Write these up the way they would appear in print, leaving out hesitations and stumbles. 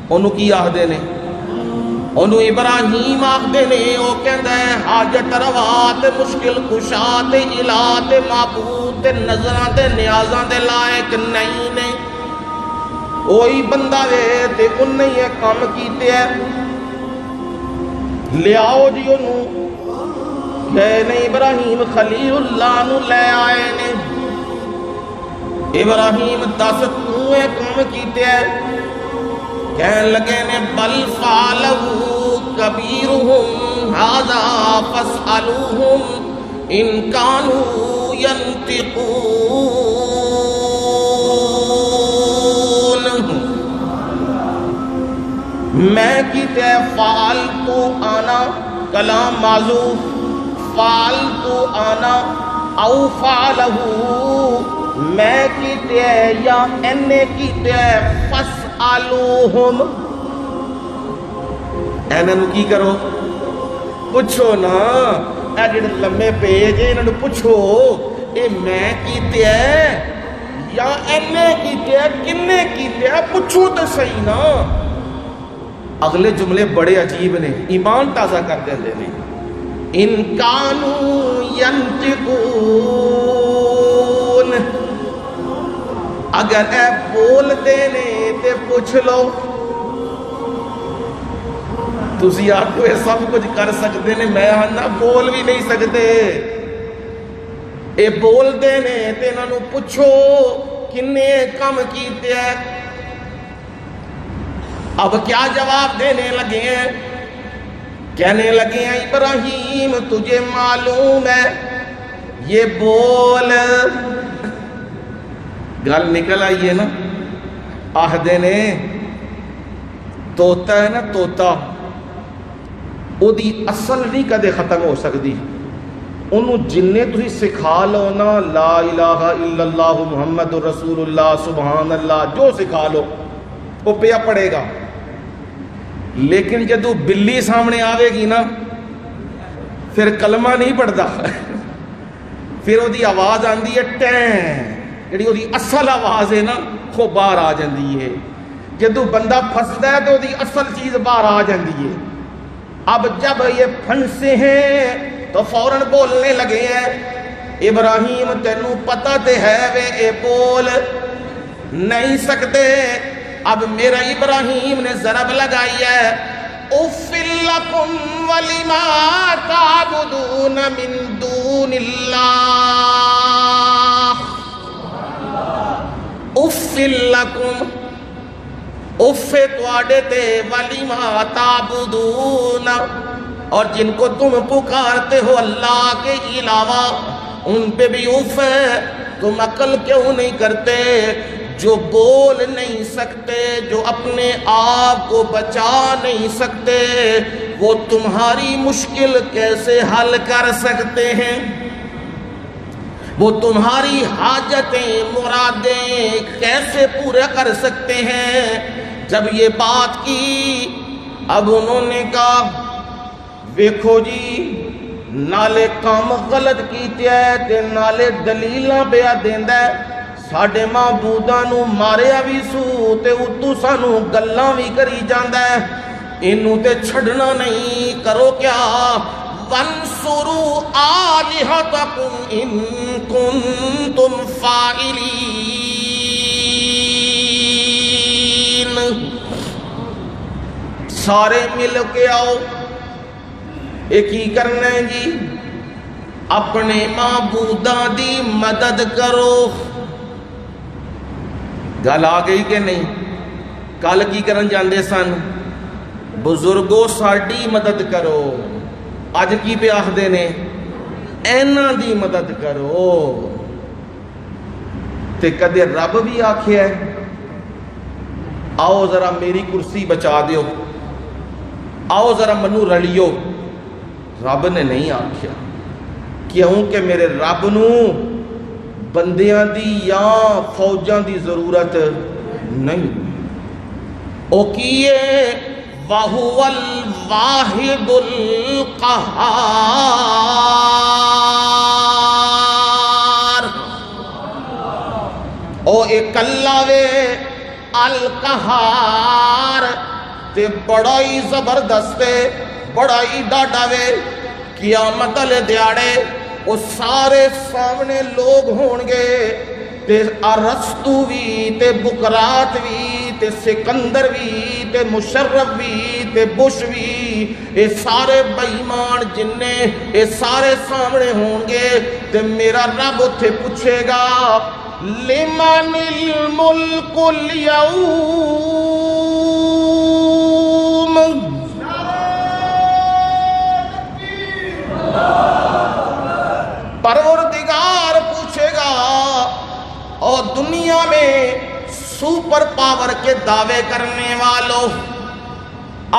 انہوں کی آخدے نے؟ انہوں ابراہیم آخدے نے. وہ کہندا ہے حاجت روا تے مشکل کشا تے الہ تے معبود تے نظراں تے نیازاں دے لائق نہیں نے. وہی بندہ وے تے انہیں یہ کام کیتے ہے. لیاؤ جی انہوں گئے نے ابراہیم خلیل اللہ نو لے آئے نے. ابراہیم 10 تو کام کیتے ہیں. کہنے لگے نے بل فعلہو کبیرہم ھذا فاسألوہم ان کانوا ینطقون. میں کیتے ہیں فعلتو انا کلام معذوف فعلتو انا او فعلہو میں کیتے ہیں یا انہیں کیتے ہیں. فاسألوہم انہوں کی کرو پوچھو نا. اے جڑے لمے پیج انہوں نے پوچھو اے میں کیتے ہیں یا انہیں کیتے ہیں کنے کیتے ہیں پوچھو تو صحیح نا. اگلے جملے بڑے عجیب نے ایمان تازہ کر دیندے نے. ان کانوا ینطقون اگر اے بول دینے تے پوچھ لو. تسی آکھو یہ سب کچھ کر سکتے نے میں نہ بول بھی نہیں سکتے. اے بول دینے تے انہوں پوچھو کنے کم کیتے ہیں. اب کیا جواب دینے لگے ہیں؟ کہنے لگے ہیں ابراہیم تجھے معلوم ہے یہ بول. گل نکل آئی ہے نا. آہدے نے توتا ہے نا توتا او دی اصل نہیں کدے ختم ہو سکتی. انہوں جننے تھی سکھا لو نا لا الہ الا اللہ محمد رسول اللہ سبحان اللہ جو سکھا لو وہ پیا پڑے گا. لیکن جدو بلی سامنے آوے گی نا پھر کلمہ نہیں پڑھتا. پھر وہ دی آواز آندی ہے ٹین جڑی وہ دی اصل آواز ہے نا وہ باہر آ جاندی ہے. جدو بندہ پھنسدا ہے تو وہ دی اصل چیز باہر آ جاندی ہے. اب جب یہ پھنسے ہیں تو فوراً بولنے لگے ہیں. ابراہیم تینوں پتہ تے ہے وے اے بول نہیں سکتے. اب میرا ابراہیم نے ضرب لگائی ہے اف لکم ولما تعبدون من دون اللہ. اف لکم اف تواڈے تے ولما تعبدون اور جن کو تم پکارتے ہو اللہ کے علاوہ ان پہ بھی اف ہے. تم عقل کیوں نہیں کرتے؟ جو بول نہیں سکتے جو اپنے آپ کو بچا نہیں سکتے وہ تمہاری مشکل کیسے حل کر سکتے ہیں؟ وہ تمہاری حاجتیں مرادیں کیسے پورا کر سکتے ہیں؟ جب یہ بات کی اب انہوں نے کہا ویکھو جی نالے کام غلط کیتے ہے تے نالے دلیلاں پیا دیندا ہے. ساڈے معبوداں نو ماریا بھی سو تے اتو سانو گلاں بھی کری جاندا ہے. اینوں تے چھڑنا نہیں. کرو کیا وانصروا آلہتکم ان کنتم فاعلین. سارے مل کے آؤ. ایک ہی کرنا ہے جی اپنے معبوداں دی مدد کرو. گل آ گئی کہ نہیں؟ کل کی کرن جاندے سن بزرگوں ساڈی مدد کرو. اج کی پہ آخدے نے ایناں دی مدد کرو. تے کدے رب بھی آکھیا ہے آؤ ذرا میری کرسی بچا دیو آؤ ذرا منو رلیو؟ رب نے نہیں آکھیا. کیونکہ میرے رب نو بندیاں دی یا فوجاں دی ضرورت نہیں. او کیے وَهُوَ الْوَاحِدُ الْقَهَّارُ. او ایک اللہ وے القہار تے بڑا ہی زبردست ہے، بڑا ہی ڈاڈا وے۔ قیامت والے دیاڑے وہ سارے سامنے لوگ ہون گے، تے ارسطو بھی، تے بکرات بھی، تے سکندر بھی، تے مشرف بھی، تے بش بھی، یہ سارے بے ایمان جننے یہ سارے سامنے ہون گے۔ تے میرا رب اتھے پوچھے گا لمن الملک اليوم، پروردگار پوچھے گا اور دنیا میں سپر پاور کے دعوے کرنے والوں،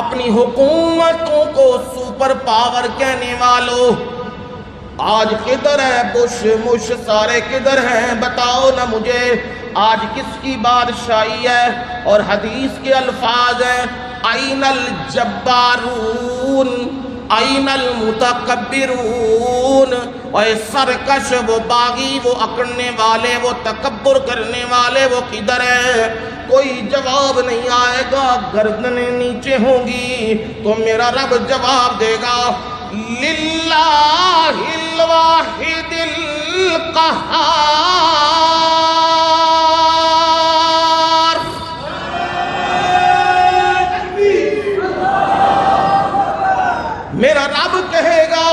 اپنی حکومتوں کو سپر پاور کہنے والوں، آج کدھر ہے بش مش سارے کدھر ہیں؟ بتاؤ نا مجھے آج کس کی بادشاہی ہے؟ اور حدیث کے الفاظ ہیں این الجبارون این المتکبرون، اور سرکش وہ باغی، وہ اکڑنے والے، وہ تکبر کرنے والے وہ کدھر ہیں؟ کوئی جواب نہیں آئے گا، گردنیں نیچے ہوں گی۔ تو میرا رب جواب دے گا للہ الواحد القہار، میرا رب کہے گا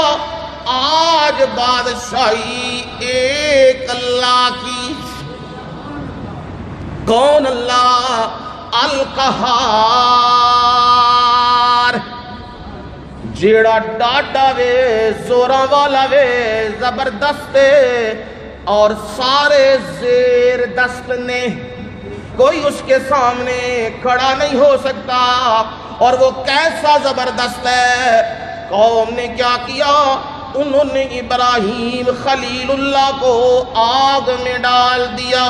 آج بادشاہی ایک اللہ کی۔ کون اللہ؟ القہار، جیڑا ڈاڈا وے، زوراں والا وے، زبردست ہے، اور سارے زیر دست نے، کوئی اس کے سامنے کھڑا نہیں ہو سکتا۔ اور وہ کیسا زبردست ہے؟ قوم نے کیا کیا؟ انہوں نے ابراہیم خلیل اللہ کو آگ میں ڈال دیا۔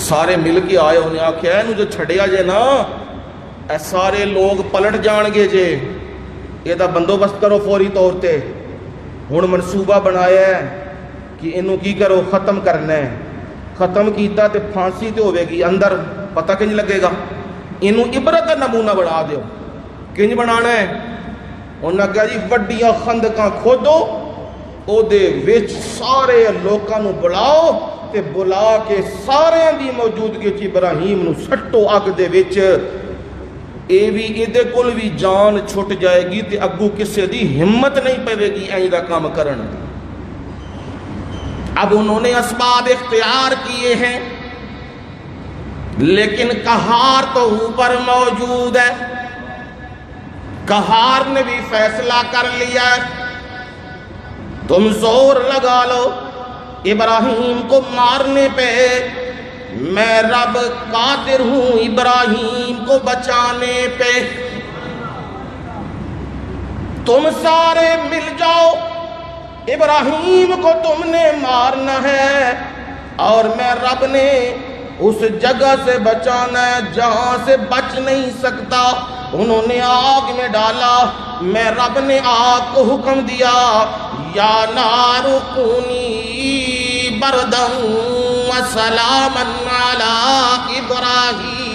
سارے مل کے آئے، انہیں آکھیا ہے جو چھڑیا جے نا اے سارے لوگ پلٹ جان گے جے، یہ دا بندوبست کرو فوری طور تے۔ ہن منصوبہ بنایا ہے کہ انہوں کی کرو ختم کرنا ہے، ختم کیتا تے پھانسی تے ہوئے گی اندر، پتہ کنج لگے گا؟ انہوں عبرت نمونہ بنا دیو۔ کنج بنانا ہے؟ انہوں نے کہا جی وڈیاں خندقاں کھودو، او دے وچ سارے لوکاں نو بلاؤ، تے بلا کے سارے دی موجودگی چ ابراہیم نو سٹو اگ دے وچ، اے بھی ایدے کول بھی جان چھٹ جائے گی تے اگو کسے دی ہمت نہیں پوے گی این دا کام کرن دی۔ اب انہوں نے اسباب اختیار کیے ہیں، لیکن قہار تو اوپر موجود ہے۔ قہار نے بھی فیصلہ کر لیا ہے، تم زور لگا لو ابراہیم کو مارنے پہ، میں رب قادر ہوں ابراہیم کو بچانے پہ۔ تم سارے مل جاؤ، ابراہیم کو تم نے مارنا ہے، اور میں رب نے اس جگہ سے بچانا ہے جہاں سے بچ نہیں سکتا۔ انہوں نے آگ میں ڈالا، میں رب نے آگ کو حکم دیا یا نار کونی برداً وسلاما علی ابراہیم۔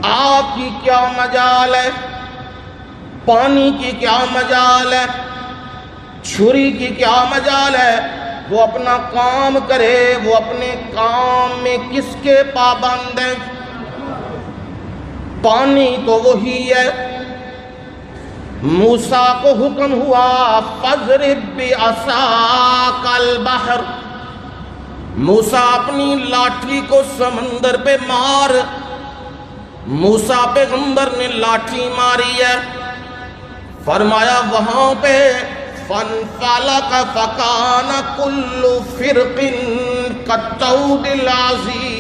آگ کی کیا مجال ہے، پانی کی کیا مجال ہے، چھری کی کیا مجال ہے؟ وہ اپنا کام کرے، وہ اپنے کام میں کس کے پابند ہیں؟ پانی تو وہی ہے۔ موسیٰ کو حکم ہوا فَاضْرِب بِعَصَاكَ الْبَحْرَ، موسیٰ اپنی لاٹھی کو سمندر پہ مار۔ موسیٰ پیغمبر نے لاٹھی ماری ہے، فرمایا وہاں پہ فَانْفَلَقَ فَكَانَ كُلُّ فِرْقٍ كَالطَّوْدِ الْعَظِيمِ۔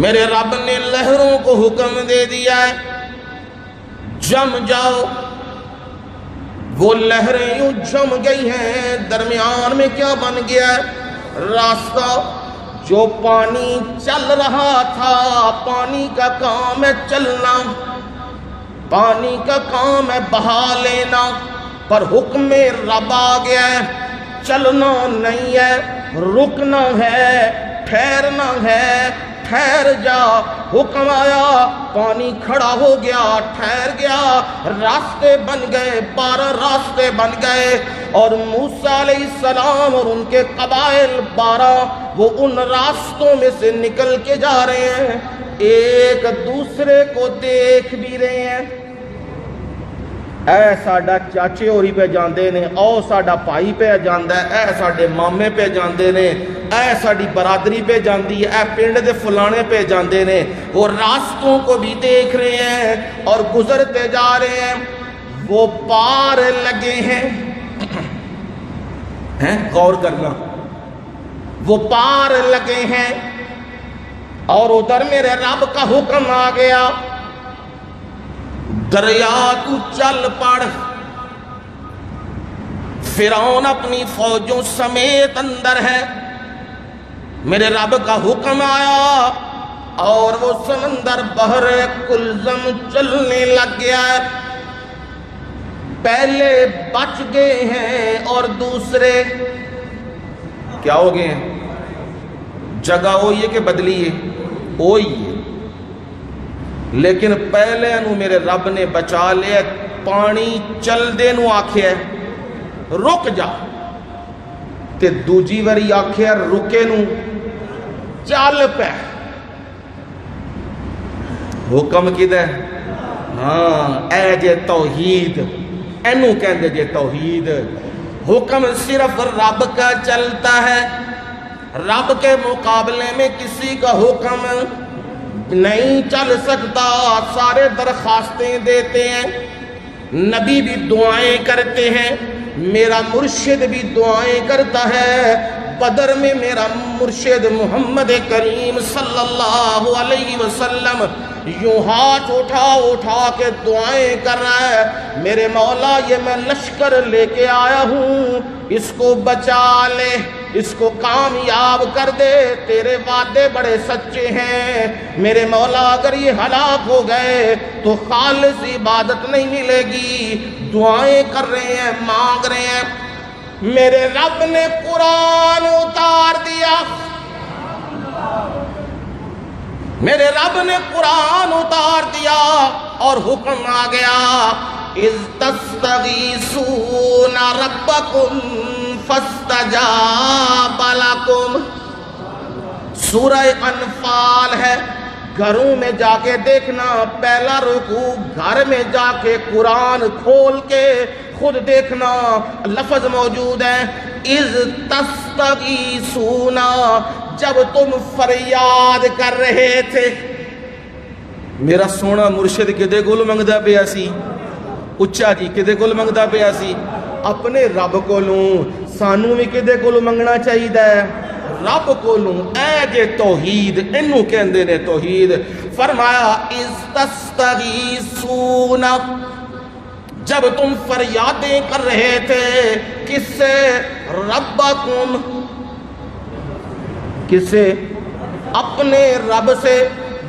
میرے رب نے لہروں کو حکم دے دیا ہے جم جاؤ۔ وہ لہریں یوں جم گئی ہیں، درمیان میں کیا بن گیا ہے؟ راستہ۔ جو پانی چل رہا تھا، پانی کا کام ہے چلنا، پانی کا کام ہے بہا لینا، پر حکم رب آ گیا ہے، چلنا نہیں ہے، رکنا ہے، ٹھہرنا ہے، ٹھہر جا۔ حکم آیا، پانی کھڑا ہو گیا، ٹھہر گیا، راستے بن گئے، 12 راستے بن گئے، اور موسیٰ علیہ السلام اور ان کے قبائل 12 وہ ان راستوں میں سے نکل کے جا رہے ہیں، ایک دوسرے کو دیکھ بھی رہے ہیں۔ اے ساڈا چاچے ہوری پہ جاندے نے، او ساڈا بھائی پہ جاندا ہے، اے ساڈے مامے پہ جاندے نے، اے ساڈی برادری پہ جاندی ہے، اے پنڈ دے فلانے پہ جاندے نے۔ وہ راستوں کو بھی دیکھ رہے ہیں اور گزرتے جا رہے ہیں۔ وہ پار لگے ہیں، غور کرنا، وہ پار لگے ہیں، اور ادھر میرے رب کا حکم آ گیا، دریا تو چل پڑ۔ فرعون اپنی فوجوں سمیت اندر ہے، میرے رب کا حکم آیا اور وہ سمندر بحر کلزم چلنے لگ گیا ہے۔ پہلے بچ گئے ہیں اور دوسرے کیا ہو گئے ہیں؟ جگہ ہوئی ہے کہ بدلی ہے؟ ہوئی ہے، لیکن پہلے انہوں میرے رب نے بچا لیا۔ پانی چل دے نو آکھیا رک جا، تے دوجی واری آکھیا رکے نو چل پہ۔ حکم کدھر؟ ہاں اے جے توحید، اینو کہندے جے توحید۔ حکم صرف رب کا چلتا ہے، رب کے مقابلے میں کسی کا حکم نہیں چل سکتا۔ سارے درخواستیں دیتے ہیں، نبی بھی دعائیں کرتے ہیں، میرا مرشد بھی دعائیں کرتا ہے۔ بدر میں میرا مرشد محمد کریم صلی اللہ علیہ وسلم یوں ہاتھ اٹھا کے دعائیں کر رہا ہے، میرے مولا یہ میں لشکر لے کے آیا ہوں، اس کو بچا لے، اس کو کامیاب کر دے، تیرے وعدے بڑے سچے ہیں میرے مولا، اگر یہ ہلاک ہو گئے تو خالص عبادت نہیں ملے گی۔ دعائیں کر رہے ہیں، مانگ رہے ہیں، میرے رب نے قرآن اتار دیا، میرے رب نے قرآن اتار دیا اور حکم آ گیا، اذ تستغیثون ربکم فاستجاب لکم۔ سورہ انفال ہے، گھروں میں جا کے دیکھنا، پہلا رکوع گھر میں جا کے قرآن کھول کے خود دیکھنا، لفظ موجود ہے اذ تستغیثون، جب تم فریاد کر رہے تھے۔ میرا سونا مرشد کدے کول منگدا پیا سی؟ اچھا جی کدے کول منگدا پیا سی؟ اپنے رب کولوں۔ سانوں بھی کدے کول منگنا چاہیے؟ رب کولوں۔ اے جے توحید، اینو کہندے نے توحید۔ فرمایا اذ تستغیثون، جب تم فریادیں کر رہے تھے، کس سے؟ ربکم، کس سے؟ اپنے رب سے۔